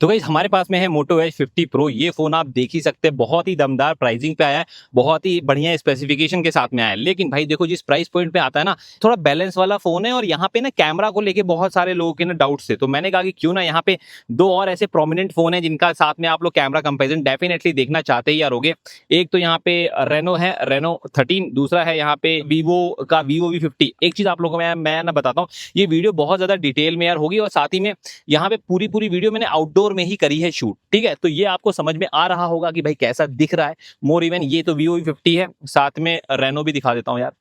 तो गाइस हमारे पास में है Moto Edge 50 Pro। ये फ़ोन आप देख ही सकते हैं, बहुत ही दमदार प्राइसिंग पे आया है, बहुत ही बढ़िया स्पेसिफिकेशन के साथ में आया है। लेकिन भाई देखो, जिस प्राइस पॉइंट पे आता है ना, थोड़ा बैलेंस वाला फ़ोन है और यहाँ पे ना कैमरा को लेके बहुत सारे लोगों के ना डाउट्स थे। तो मैंने कहा कि क्यों ना यहाँ पे 2 और ऐसे प्रोमिनेंट फ़ोन हैं जिनका साथ में आप लोग कैमरा कंपैरिजन डेफिनिटली देखना चाहते ही रहोगे। एक तो यहाँ पे रेनो है, रेनो 13, दूसरा है यहाँ पे वीवो का वीवो V50। एक चीज़ आप लोगों को मैं ना बताता हूँ, ये वीडियो बहुत ज़्यादा डिटेल में यार होगी और साथ ही में यहाँ पे पूरी वीडियो मैंने आउटडोर में ही करी है शूट, ठीक है। तो ये आपको समझ में आ रहा होगा कि भाई कैसा दिख रहा है। मोर इवन ये तो Vivo V50 है, साथ में रेनो भी दिखा देता हूँ यार।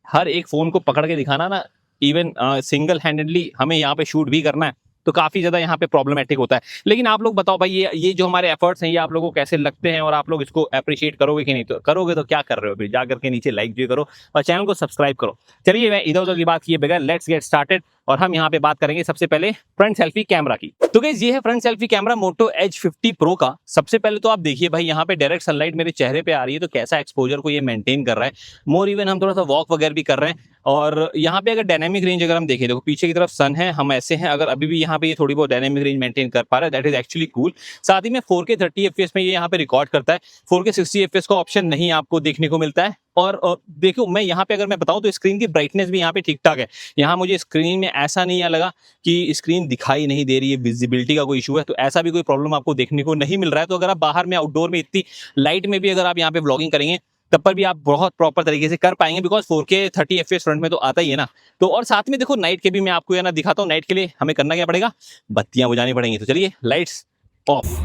हर एक फोन को पकड़ के दिखाना ना, इवन सिंगल हैंडेडली हमें यहाँ पे शूट भी करना है, तो काफी ज्यादा यहाँ पे प्रॉब्लमेटिक होता है। लेकिन आप लोग बताओ भाई, ये जो हमारे एफर्ट्स हैं ये आप लोगों को कैसे लगते हैं और आप लोग इसको अप्रिशिएट करोगे कि नहीं? तो करोगे तो क्या कर रहे हो, फिर जा करके नीचे लाइक भी करो और चैनल को सब्सक्राइब करो। चलिए मैं इधर उधर की बात किए बगैर लेट्स गेट स्टार्टेड और हम यहाँ पे बात करेंगे सबसे पहले फ्रंट सेल्फी कैमरा की। तो गाइस ये है front selfie camera Moto Edge 50 Pro का। सबसे पहले तो आप देखिए भाई, यहाँ पे डायरेक्ट सनलाइट मेरे चेहरे पे आ रही है, तो कैसा एक्सपोजर को ये मेंटेन कर रहा है। मोर इवन हम थोड़ा सा वॉक वगैरह भी कर रहे हैं। और यहाँ पे अगर डायनेमिक रेंज अगर हम देखें, देखो पीछे की तरफ सन है, हम ऐसे हैं, अगर अभी भी यहाँ पे ये थोड़ी बहुत डायनेमिक रेंज मेंटेन कर पा रहा है, दैट इज एक्चुअली कूल। साथ ही में 4K 30 FPS में ये यहाँ पे रिकॉर्ड करता है। 4K 60 FPS का ऑप्शन नहीं आपको देखने को मिलता है। और देखो मैं यहाँ पे अगर मैं बताऊं तो स्क्रीन की ब्राइटनेस भी यहाँ पे ठीक ठाक है। यहाँ मुझे स्क्रीन में ऐसा नहीं लगा कि स्क्रीन दिखाई नहीं दे रही है, विजिबिलिटी का कोई इशू है, तो ऐसा भी कोई प्रॉब्लम आपको देखने को नहीं मिल रहा है। तो अगर आप बाहर में आउटडोर में इतनी लाइट में भी अगर आप यहाँ पे व्लॉगिंग करेंगे तब पर भी आप बहुत प्रॉपर तरीके से कर पाएंगे, बिकॉज 4K 30 FPS फ्रंट में तो आता ही है ना। तो और साथ में देखो नाइट के भी मैं आपको ये ना दिखाता हूँ। नाइट के लिए हमें करना क्या पड़ेगा, बत्तियां बुझानी पड़ेंगी। तो चलिए लाइट्स ऑफ।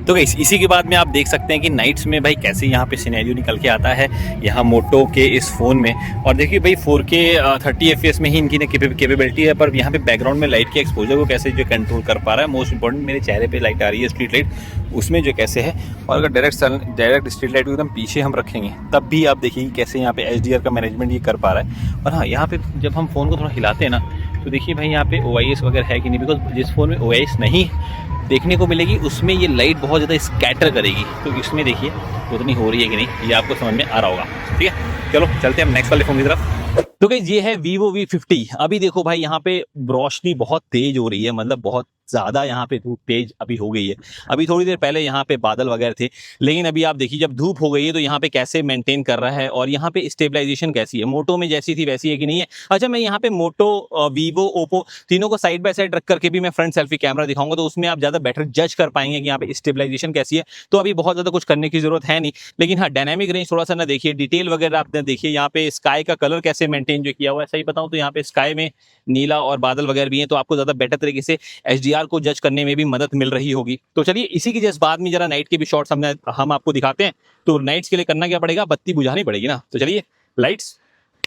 तो गाइस इसी के बाद में आप देख सकते हैं कि नाइट्स में भाई कैसे यहाँ पे सिनेरियो निकल के आता है यहाँ मोटो के इस फ़ोन में। और देखिए भाई 4K 30 FPS में ही इनकी कैपेबिलिटी है, पर यहाँ पे बैकग्राउंड में लाइट के एक्सपोजर को कैसे जो कंट्रोल कर पा रहा है। मोस्ट इंपॉर्टेंट मेरे चेहरे पे लाइट आ रही है, स्ट्रीट लाइट, उसमें जो कैसे है। और अगर डायरेक्ट स्ट्रीट लाइट को एकदम पीछे हम रखेंगे तब भी आप देखिए कैसे यहाँ पे HDR का मैनेजमेंट ये कर पा रहा है। और हाँ, यहाँ पे जब हम फ़ोन को थोड़ा हिलाते हैं ना, तो देखिए भाई यहाँ पे OIS वगैरह है कि नहीं, बिकॉज जिस फ़ोन में OIS नहीं देखने को मिलेगी उसमें ये लाइट बहुत ज़्यादा स्कैटर करेगी। तो इसमें देखिए उतनी हो रही है कि नहीं, ये आपको समझ में आ रहा होगा। ठीक है, चलो चलते हैं हम नेक्स्ट वाले फ़ोन की तरफ। तो गाइस ये है Vivo V50। अभी देखो भाई यहाँ पे रोशनी बहुत तेज हो रही है, मतलब बहुत ज़्यादा यहाँ पे धूप तेज अभी हो गई है। अभी थोड़ी देर पहले यहाँ पे बादल वगैरह थे, लेकिन अभी आप देखिए जब धूप हो गई है तो यहाँ पे कैसे मेंटेन कर रहा है और यहाँ पे स्टेबलाइजेशन कैसी है, मोटो में जैसी थी वैसी है कि नहीं है। अच्छा, मैं यहाँ पे मोटो, वीवो, ओप्पो तीनों को साइड बाय साइड रख करके भी मैं फ्रंट सेल्फी कैमरा दिखाऊंगा, तो उसमें आप ज़्यादा बेटर जज कर पाएंगे कि यहाँ पे स्टेबलाइजेशन कैसी है। तो अभी बहुत ज़्यादा कुछ करने की जरूरत है नहीं, लेकिन हाँ डायनामिक रेंज थोड़ा सा ना देखिए, डिटेल वगैरह आप देखिए, यहाँ पे स्काई का कलर कैसे मेंटेन जो किया हुआ है। सही बताऊँ तो यहाँ पे स्काई में नीला और बादल वगैरह भी हैं, तो आपको ज़्यादा बेटर तरीके से HDR को जज करने में भी मदद मिल रही होगी। तो चलिए इसी की जस्ट बाद में जरा नाइट के भी शॉट्स हम आपको दिखाते हैं। तो नाइट्स के लिए करना क्या पड़ेगा, बत्ती बुझानी पड़ेगी ना। तो चलिए लाइट्स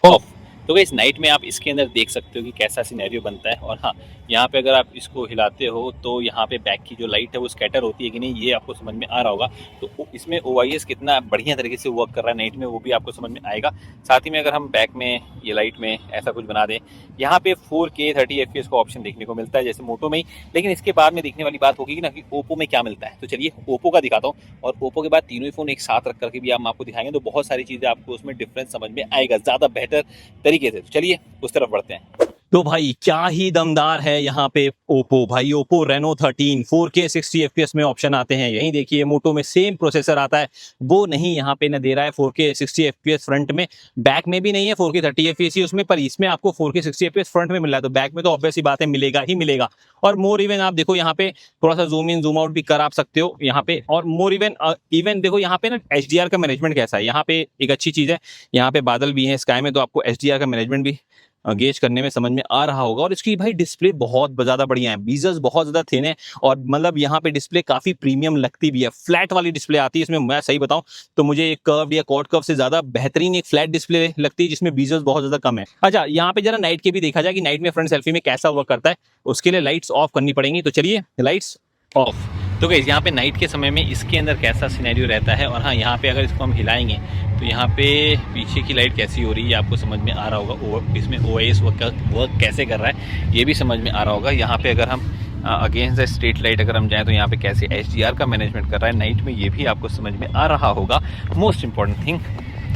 ऑफ। तो इस नाइट में आप इसके अंदर देख सकते हो कि कैसा सिनेरियो बनता है। और हाँ, यहाँ पे अगर आप इसको हिलाते हो तो यहाँ पे बैक की जो लाइट है वो स्कैटर होती है कि नहीं, ये आपको समझ में आ रहा होगा। तो इसमें OIS कितना बढ़िया तरीके से वर्क कर रहा है नाइट में, वो भी आपको समझ में आएगा। साथ ही में अगर हम बैक में ये लाइट में ऐसा कुछ बना दें, यहाँ पे 4K 30 FPS का ऑप्शन देखने को मिलता है जैसे मोटो में ही, लेकिन इसके बाद में देखने वाली बात होगी ना कि ओप्पो में क्या मिलता है। तो चलिए ओप्पो का दिखाता हूँ, और ओप्पो के बाद तीनों ही फ़ोन एक साथ रख करके भी हम आपको दिखाएंगे, तो बहुत सारी चीज़ें आपको उसमें डिफरेंस समझ में आएगा ज़्यादा बेहतर तरीके से। तो चलिए उस तरफ बढ़ते हैं। तो भाई क्या ही दमदार है यहाँ पे ओप्पो। भाई ओप्पो रेनो 13 4K 60 FPS में ऑप्शन आते हैं। यहीं देखिए मोटो में सेम प्रोसेसर आता है, वो नहीं यहाँ पे न दे रहा है 4K 60 FPS फ्रंट में, बैक में भी नहीं है 4K 30 FPS ही उसमें, पर इसमें आपको 4K 60 FPS फ्रंट में मिल रहा है। तो बैक में तो ऑब्वियस ही बात है मिलेगा ही मिलेगा। और मोर इवन आप देखो यहाँ पे थोड़ा सा जूम इन जूम आउट भी कर आप सकते हो यहाँ पे। और मोर इवन देखो यहाँ पे ना HDR का मैनेजमेंट कैसा है। यहाँ पे एक अच्छी चीज़ है, यहाँ पे बादल भी है स्काई में, तो आपको HDR का मैनेजमेंट भी गेज करने में समझ में आ रहा होगा। और इसकी भाई डिस्प्ले बहुत ज़्यादा बढ़िया है, बीजर्स बहुत ज़्यादा थिन है, और मतलब यहाँ पे डिस्प्ले काफ़ी प्रीमियम लगती भी है। फ्लैट वाली डिस्प्ले आती है इसमें, मैं सही बताऊँ तो मुझे एक कर्व या कॉर्ड कर्व से ज़्यादा बेहतरीन एक फ्लैट डिस्प्ले लगती है जिसमें बीजर्स बहुत ज़्यादा कम है। अच्छा, यहाँ पे जरा नाइट के भी देखा जाए कि नाइट में फ्रंट सेल्फी में कैसा वर्क करता है, उसके लिए लाइट्स ऑफ करनी पड़ेंगी। तो चलिए लाइट्स ऑफ। तो गाइस यहाँ पे नाइट के समय में इसके अंदर कैसा सिनेरियो रहता है। और हाँ, यहाँ पे अगर इसको हम हिलाएंगे तो यहाँ पे पीछे की लाइट कैसी हो रही है आपको समझ में आ रहा होगा। इसमें OIS वर्क कैसे कर रहा है ये भी समझ में आ रहा होगा। यहाँ पे अगर हम अगेंस्ट द स्ट्रीट लाइट अगर हम जाएँ तो यहाँ पे कैसे HDR का मैनेजमेंट कर रहा है नाइट में, ये भी आपको समझ में आ रहा होगा। मोस्ट इंपॉर्टेंट थिंग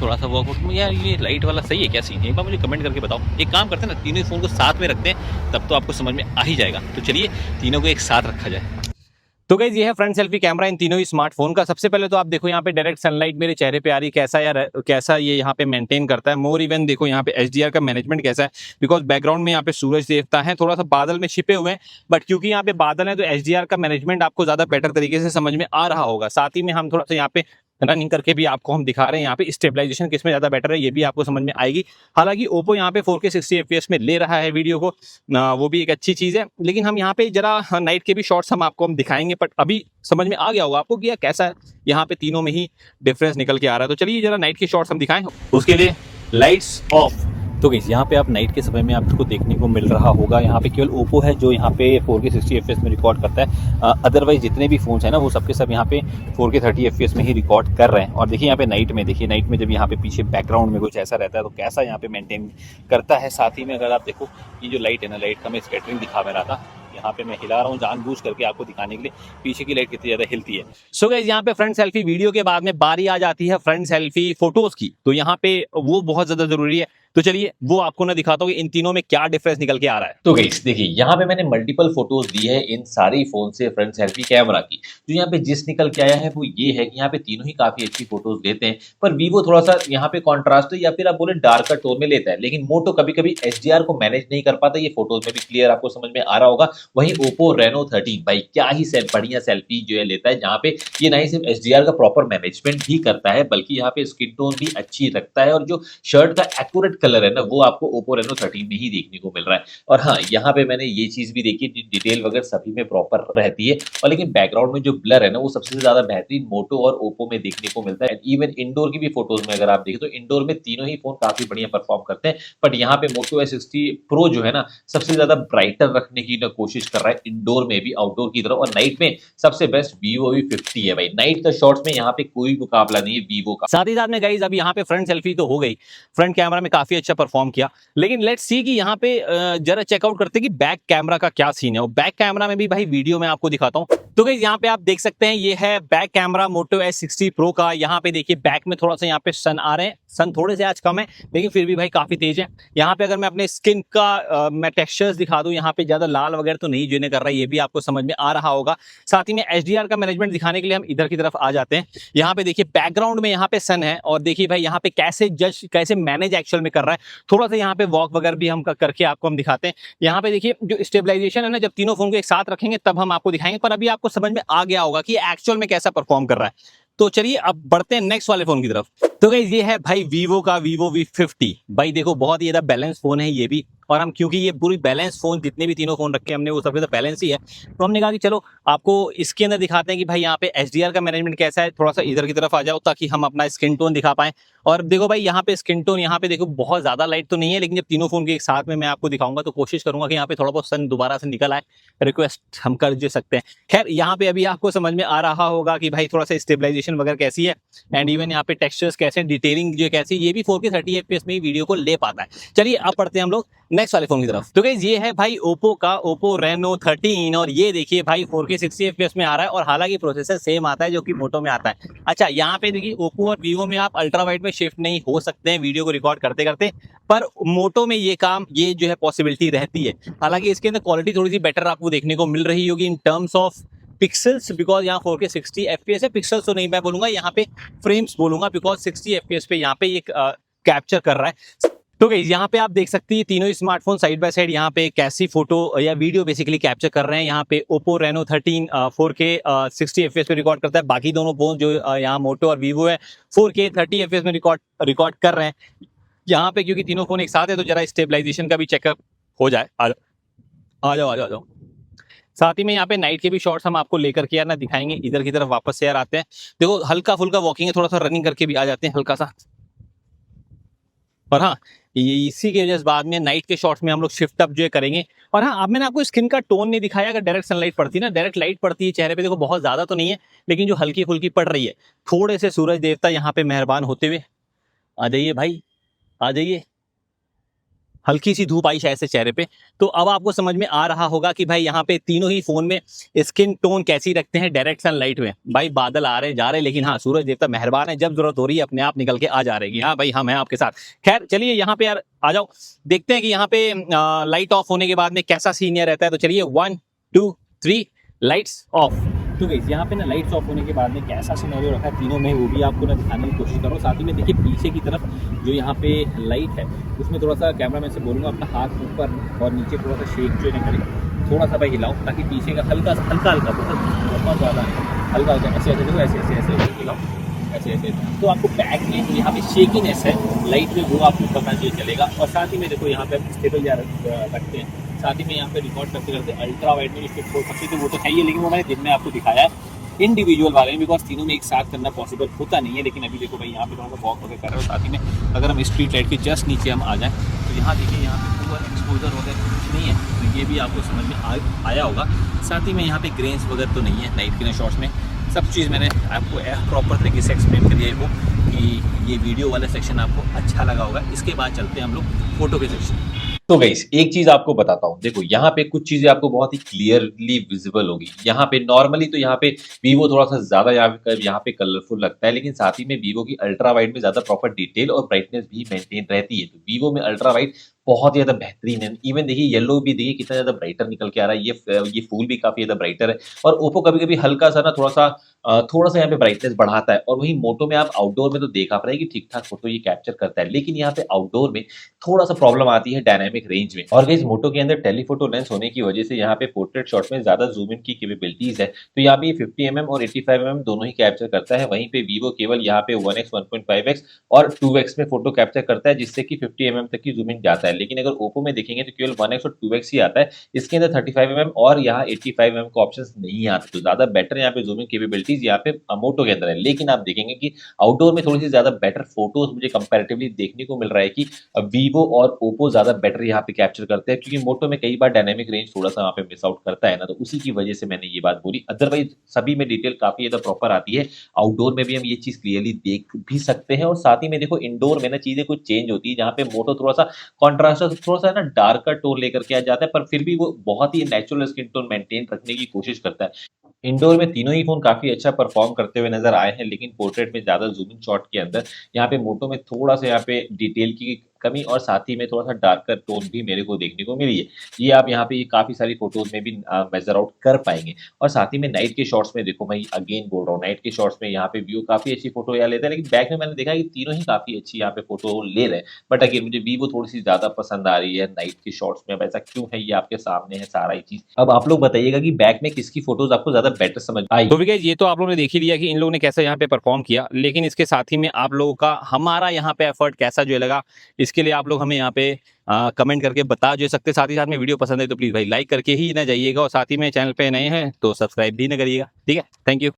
थोड़ा सा वर्कआउट यार, ये लाइट वाला सही है क्या सीन है, एक बार मुझे कमेंट करके बताओ। एक काम करते हैं ना, तीनों फ़ोन को साथ में रखते हैं, तब तो आपको समझ में आ ही जाएगा। तो चलिए तीनों को एक साथ रखा जाए। तो गाइस ये है फ्रंट सेल्फी कैमरा इन तीनों ही स्मार्टफोन का। सबसे पहले तो आप देखो यहाँ पे डायरेक्ट सनलाइट मेरे चेहरे पे आ रही है, कैसा ये यहाँ पे मेंटेन करता है। मोर इवन देखो यहाँ पे एचडीआर का मैनेजमेंट कैसा है, बिकॉज बैकग्राउंड में यहाँ पे सूरज देवता है, थोड़ा सा बादल में छिपे हुए हैं, बट क्योंकि यहाँ पे बादल है तो एचडीआर का मैनेजमेंट आपको ज्यादा बेटर तरीके से समझ में आ रहा होगा। साथ ही में हम थोड़ा सा यहाँ पे रनिंग करके भी आपको हम दिखा रहे हैं यहाँ पे स्टेबलाइजेशन किसमें ज्यादा बेटर है, ये भी आपको समझ में आएगी। हालांकि ओप्पो यहाँ पे 4K 60 FPS में ले रहा है वीडियो को, वो भी एक अच्छी चीज है। लेकिन हम यहाँ पे जरा नाइट के भी शॉट्स हम दिखाएंगे, बट अभी समझ में आ गया होगा आपको कि यह कैसा है, यहाँ पे तीनों में ही डिफरेंस निकल के आ रहा है। तो चलिए जरा नाइट के शॉट्स हम दिखाएं, उसके लिए लाइट्स ऑफ। तो गाइस यहाँ पे आप नाइट के समय में आपको देखने को मिल रहा होगा, यहाँ पे केवल ओप्पो है जो यहाँ पे 4K 60 FPS में रिकॉर्ड करता है। अदरवाइज जितने भी फोन्स हैं ना वो सबके सब यहाँ पे 4K 30 FPS में ही रिकॉर्ड कर रहे हैं। और देखिए यहाँ पे नाइट में, देखिए नाइट में जब यहाँ पे पीछे बैकग्राउंड में कुछ ऐसा रहता है तो कैसा यहाँ पे मेंटेन करता है। साथ ही में अगर आप देखो ये जो लाइट है ना, लाइट का मैं स्कैटरिंग दिखा में रहा था, यहाँ पे मैं हिला रहा हूँ जानबूझ करके आपको दिखाने के लिए पीछे की लाइट कितनी ज्यादा हिलती है। सो गाइस यहाँ पे फ्रंट सेल्फी वीडियो के बाद में बारी आ जाती है फ्रंट सेल्फी फोटोज की, तो यहाँ पे वो बहुत ज्यादा जरूरी है। तो चलिए वो आपको ना दिखाता हूँ कि इन तीनों में क्या डिफरेंस निकल के आ रहा है। तो गाइस देखिए यहाँ पे मैंने मल्टीपल फोटोज दी है इन सारी फोन से फ्रंट सेल्फी कैमरा की। जो यहाँ पे जिस निकल के आया है वो ये है कि यहाँ पे तीनों ही काफी अच्छी फोटोज देते हैं, पर वीवो थोड़ा सा यहाँ पे कॉन्ट्रास्ट या फिर आप बोले डार्कर टोन में लेता है। लेकिन मोटो कभी कभी एचडीआर को मैनेज नहीं कर पाता, ये फोटोज में भी क्लियर आपको समझ में आ रहा होगा। वहीं ओप्पो रेनो 13 भाई क्या ही बढ़िया सेल्फी जो है लेता है, जहाँ पे ये ना ही सिर्फ एचडीआर का प्रॉपर मैनेजमेंट भी करता है बल्कि यहाँ पे स्किन टोन भी अच्छी रखता है, और जो शर्ट का एक्यूरेट कलर है ना वो आपको ओप्पो रेनो 13 में ही देखने को मिल रहा है। और हाँ यहाँ पे मैंने ये चीज भी देखी, डिटेल वगैरह सभी में प्रॉपर रहती है, और लेकिन बैकग्राउंड में जो ब्लर है ना वो सबसे ज्यादा बेहतरीन मोटो और ओप्पो में देखने को मिलता है। इवन इंडोर की भी फोटोज में अगर आप देखें तो इंडोर में तीनों ही फोन काफी बढ़िया परफॉर्म करते हैं, बट यहाँ पे मोटो S60 प्रो जो है ना सबसे ज्यादा ब्राइटर रखने की ना कोशिश कर रहा है इंडोर में भी आउटडोर की तरफ। और नाइट में सबसे बेस्ट वीवो V50 है भाई, नाइट का शॉट्स में यहाँ पे कोई मुकाबला नहीं है वीवो का। साथ ही साथ में गाइस अब यहाँ पे फ्रंट सेल्फी तो हो गई, फ्रंट कैमरा में काफी अच्छा परफॉर्म किया, लेकिन लेट्स सी कि यहाँ पे जरा चेकआउट करते हैं कि बैक कैमरा का क्या सीन है। और बैक कैमरा में भी भाई वीडियो में आपको दिखाता हूँ। तो गाइस यहाँ पे आप देख सकते हैं ये है बैक कैमरा मोटो S60 प्रो का। यहाँ पे देखिए बैक में थोड़ा सा यहाँ पे सन आ रहे हैं, सन थोड़े से आज कम है लेकिन फिर भी भाई काफी तेज है। यहाँ पे अगर मैं अपने स्किन का मैं टेक्सचर्स दिखा दूं, यहाँ पे ज्यादा लाल वगैरह तो नहीं जेने कर रहा है, ये भी आपको समझ में आ रहा होगा। साथ ही में एचडीआर का मैनेजमेंट दिखाने के लिए हम इधर की तरफ आ जाते हैं। यहाँ पे देखिए बैकग्राउंड में यहाँ पे सन है, और देखिए भाई यहाँ पे कैसे मैनेज एक्चुअल में कर रहा है। थोड़ा सा यहाँ पे वॉक वगैरह भी हम करके आपको हम दिखाते हैं। यहाँ पे देखिए जो स्टेबलाइजेशन है ना, जब तीनों फोन को एक साथ रखेंगे तब हम आपको दिखाएंगे, पर अभी आपको समझ में आ गया होगा कि एक्चुअल में कैसा परफॉर्म कर रहा है। तो चलिए अब बढ़ते हैं नेक्स्ट वाले फोन की तरफ। तो गाइस ये है भाई वीवो का वीवो V50। भाई देखो बहुत ही ज्यादा बैलेंस फोन है ये भी, और हम क्योंकि ये पूरी बैलेंस फोन जितने भी तीनों फोन रखे हमने वो सबसे ज्यादा बैलेंस ही है, तो हमने कहा कि चलो आपको इसके अंदर दिखाते हैं कि भाई यहाँ पे एचडीआर का मैनेजमेंट कैसा है। थोड़ा सा इधर की तरफ आ जाओ ताकि हम अपना स्किन टोन दिखा पाएं। और देखो भाई यहाँ पे स्किन टोन, यहाँ पे देखो बहुत ज्यादा लाइट तो नहीं है, लेकिन जब तीनों फोन के एक साथ में मैं आपको दिखाऊंगा तो कोशिश करूंगा कि यहाँ पे थोड़ा बहुत सन दोबारा से निकल आए, रिक्वेस्ट हम कर दे सकते हैं। खैर यहाँ पे अभी आपको समझ में आ रहा होगा कि भाई थोड़ा सा स्टेबलाइजेशन वगैरह कैसी है, एंड इवन यहाँ पे टेक्सचर्स कैसे, डिटेलिंग जो कैसी, ये भी 4K 30 FPS में ही वीडियो को ले पाता है। चलिए अब पढ़ते हैं हम लोग नेक्स्ट वाले फोन की तरफ। तो गाइस ये है भाई ओप्पो का ओप्पो रेनो 13, और ये देखिए भाई 4K 60 FPS में आ रहा है, और हालांकि प्रोसेसर सेम आता है जो कि मोटो में आता है। अच्छा यहाँ पे देखिए ओप्पो और वीवो में आप अल्ट्रा वाइड में शिफ्ट नहीं हो सकते हैं वीडियो को रिकॉर्ड करते करते, पर मोटो में ये काम ये जो है पॉसिबिलिटी रहती है। हालांकि इसके अंदर क्वालिटी थोड़ी सी बेटर आपको देखने को मिल रही होगी in terms of pixels, because यहाँ 4K 60 FPS है। पिक्सल्स तो नहीं मैं बोलूंगा, यहाँ पे फ्रेम्स बोलूंगा, बिकॉज 60 FPS पे यहाँ पे ये कैप्चर कर रहा है। तो गाइस यहाँ पे आप देख सकते हैं तीनों ही स्मार्टफोन साइड बाय साइड यहाँ पे कैसी फोटो या वीडियो बेसिकली कैप्चर कर रहे हैं। यहाँ पे ओप्पो रेनो 13 4K 60 FPS पे रिकॉर्ड करता है, बाकी दोनों फोन जो यहाँ मोटो और वीवो है 4K 30 FPS में रिकॉर्ड कर रहे हैं। यहाँ पे क्योंकि तीनों फोन एक साथ है तो जरा स्टेबलाइजेशन का भी चेकअप हो जाए। आ जाओ। साथ ही में यहाँ पे नाइट के भी शॉट्स हम आपको लेकर के यार ना दिखाएंगे। इधर की तरफ वापस से यार आते हैं, देखो हल्का फुल्का वॉकिंग है, थोड़ा सा रनिंग करके भी आ जाते हैं हल्का सा। और हाँ इसी के वजह से बाद में नाइट के शॉट्स में हम लोग शिफ्ट अप जो है करेंगे। और हाँ अब मैंने आपको स्किन का टोन नहीं दिखाया, अगर डायरेक्ट सनलाइट पड़ती है ना, डायरेक्ट लाइट पड़ती है चेहरे पे, देखो बहुत ज्यादा तो नहीं है लेकिन जो हल्की फुल्की पड़ रही है, थोड़े से सूरज देवता यहाँ पे मेहरबान होते हुए आ जाइए भाई, आ जाइए। हल्की सी धूप आई शायद से चेहरे पे, तो अब आपको समझ में आ रहा होगा कि भाई यहाँ पे तीनों ही फोन में स्किन टोन कैसी रखते हैं डायरेक्ट सनलाइट में। भाई बादल आ रहे जा रहे, लेकिन हाँ सूरज देवता मेहरबान है, जब जरूरत हो रही है अपने आप निकल के आ जा रहेगी। हाँ भाई हम हैं आपके साथ। खैर चलिए यहाँ पे यार आ जाओ, देखते हैं कि यहाँ पे लाइट ऑफ होने के बाद में कैसा सीन रहता है। तो चलिए 1 2 3 लाइट्स ऑफ। तो गाइस यहाँ पे ना लाइट्स ऑफ होने के बाद में कैसा सिनेरियो रखा है तीनों में, वो भी आपको ना दिखाने की कोशिश करो। साथ ही में देखिए पीछे की तरफ जो यहाँ पे लाइट है उसमें थोड़ा सा कैमरा मैन से बोलूँगा अपना हाथ ऊपर और नीचे थोड़ा सा शेक जो है ना करे, थोड़ा सा भाई हिलाओ ताकि पीछे का हल्का हल्का बहुत ज़्यादा हल्का हल्का ऐसे ऐसे देखो, ऐसे ऐसे ऐसे हिलाओ, ऐसे ऐसे। तो आपको बैक में जो यहाँ पे शेकिनेस है लाइट में वो आपको पता चलेगा। और साथ ही में देखो यहाँ पे स्टेबल रखते हैं। साथ ही में यहाँ पे रिकॉर्ड करते करते अल्ट्रा वाइड में स्टिक हो सकती है, वो तो चाहिए, लेकिन वो मैंने दिन में आपको दिखाया है इंडिविजुअल वाले में, बिकॉज तीनों में एक साथ करना पॉसिबल होता नहीं है। लेकिन अभी देखो भाई यहाँ पे थोड़ा सा वॉक वगैरह कर रहे हो। साथ ही में अगर हम स्ट्रीट लाइट के जस्ट नीचे हम आ जाएँ तो यहाँ देखिए यहाँ पे पूरा एक्सपोजर वगैरह कुछ नहीं है, तो ये भी आपको समझ में आया होगा। साथ ही में यहाँ पे ग्रेन्स वगैरह तो नहीं है नाइट के शॉट्स में। सब चीज़ मैंने आपको प्रॉपर तरीके से एक्सप्लेन कर दिया है कि ये वीडियो वाला सेक्शन आपको अच्छा लगा होगा। इसके बाद चलते हैं हम लोग फोटो के सेक्शन। तो गाइस एक चीज आपको बताता हूँ, देखो यहाँ पे कुछ चीजें आपको बहुत ही क्लियरली विजिबल होगी। यहाँ पे नॉर्मली तो यहाँ पे वीवो थोड़ा सा ज्यादा यहाँ पे कलरफुल लगता है, लेकिन साथ ही में वीवो की अल्ट्रा वाइड में ज्यादा प्रॉपर डिटेल और ब्राइटनेस भी मेंटेन रहती है। तो वीवो में अल्ट्रा वाइड बहुत ही ज्यादा बेहतरीन है। इवन देखिए येलो भी देखिए कितना ज्यादा ब्राइटर निकल के आ रहा है, ये फूल भी काफी ज्यादा ब्राइटर है। और ओप्पो कभी कभी हल्का सा ना थोड़ा सा यहाँ पे ब्राइटनेस बढ़ाता है। और वहीं मोटो में आप आउटडोर में तो देखा पड़ा है कि ठीक ठाक फोटो ये कैप्चर करता है, लेकिन यहाँ पे आउटडोर में थोड़ा सा प्रॉब्लम आती है डायनामिक रेंज में। और गाइस मोटो के अंदर टेलीफोटो लेंस होने की वजह से यहाँ पे पोर्ट्रेट शॉट में ज्यादा जूम इन की कैपेबिलिटीज है, तो यहाँ पे 50mm और 85mm दोनों ही कैप्चर करता है। वहीं पे वीवो केवल यहाँ पे 1x 1.5x और 2x में फोटो कैप्चर करता है, जिससे कि 50mm तक की जूम इन जाता है। लेकिन अगर ओप्पो में देखेंगे तो केवल 1x और 2x ही आता है, इसके अंदर 35mm और यहाँ 85mm का ऑप्शन नहीं आता। तो ज्यादा बेटर यहाँ पे जूम इन कैपेबिलिटीज यहाँ पे मोटो के अंदर है। लेकिन आप देखेंगे कि आउटडोर में थोड़ी सी ज्यादा बेटर फोटोज मुझे कंपैरेटिवली देखने को मिल रहा है कि वीवो और ओप्पो ज्यादा बेटर यहाँ पे कैप्चर करते हैं, क्योंकि मोटो में कई बार डायनामिक रेंज थोड़ा सा वहाँ पे मिस आउट करता है ना, तो उसी की वजह से मैंने ये बात बोली। अदरवाइज सभी में डिटेल काफी ज्यादा प्रॉपर आती है। आउटडोर में भी हम ये चीज क्लियरली देख भी सकते हैं। और साथ ही में देखो इंडोर में ना चीजें कुछ चेंज होती है, जहाँ पे मोटो थोड़ा सा कॉन्ट्रास्ट थोड़ा सा ना डार्कर टोन लेकर के आ जाता है, पर फिर भी वो बहुत ही नेचुरल स्किन टोन मेंटेन रखने की कोशिश करता है। इंडोर में तीनों ही फोन काफी अच्छा परफॉर्म करते हुए नजर आए हैं, लेकिन पोर्ट्रेट में ज्यादा जूमिंग शॉट के अंदर यहाँ पे मोटो में थोड़ा सा यहाँ पे डिटेल की कमी और साथ ही में थोड़ा सा डार्कर टोन भी मेरे को देखने को मिली है। ये आप यहाँ पे काफी सारी फोटोज में भी मेजर आउट कर पाएंगे। और साथ ही में नाइट के शॉट्स में देखो, मैं अगेन बोल रहा हूँ, नाइट के शॉट्स में यहाँ पे व्यू काफी अच्छी फोटो यहाँ लेता है, लेकिन बैक में मैंने देखा कि तीनों ही काफी अच्छी यहाँ पे फोटो ले रहे हैं। बट अगेन मुझे वीवो थोड़ी सी ज्यादा पसंद आ रही है नाइट के शॉट्स में। अब ऐसा क्यों है ये आपके सामने है सारा ये चीज। अब आप लोग बताइएगा कि बैक में किसकी फोटोज आपको ज्यादा बेटर समझ आई। तो भी गाइस ये तो आप लोगों ने देख ही लिया कि इन लोगों ने कैसा यहाँ पे परफॉर्म किया, लेकिन इसके साथ ही में आप लोगों का हमारा यहाँ पे एफर्ट कैसा जो लगा, इसके लिए आप लोग हमें यहाँ पे कमेंट करके बता जो सकते। साथ ही साथ में वीडियो पसंद है तो प्लीज भाई लाइक करके ही ना जाइएगा, और साथ ही में चैनल पे नए हैं तो सब्सक्राइब भी ना करिएगा। ठीक है, थैंक यू।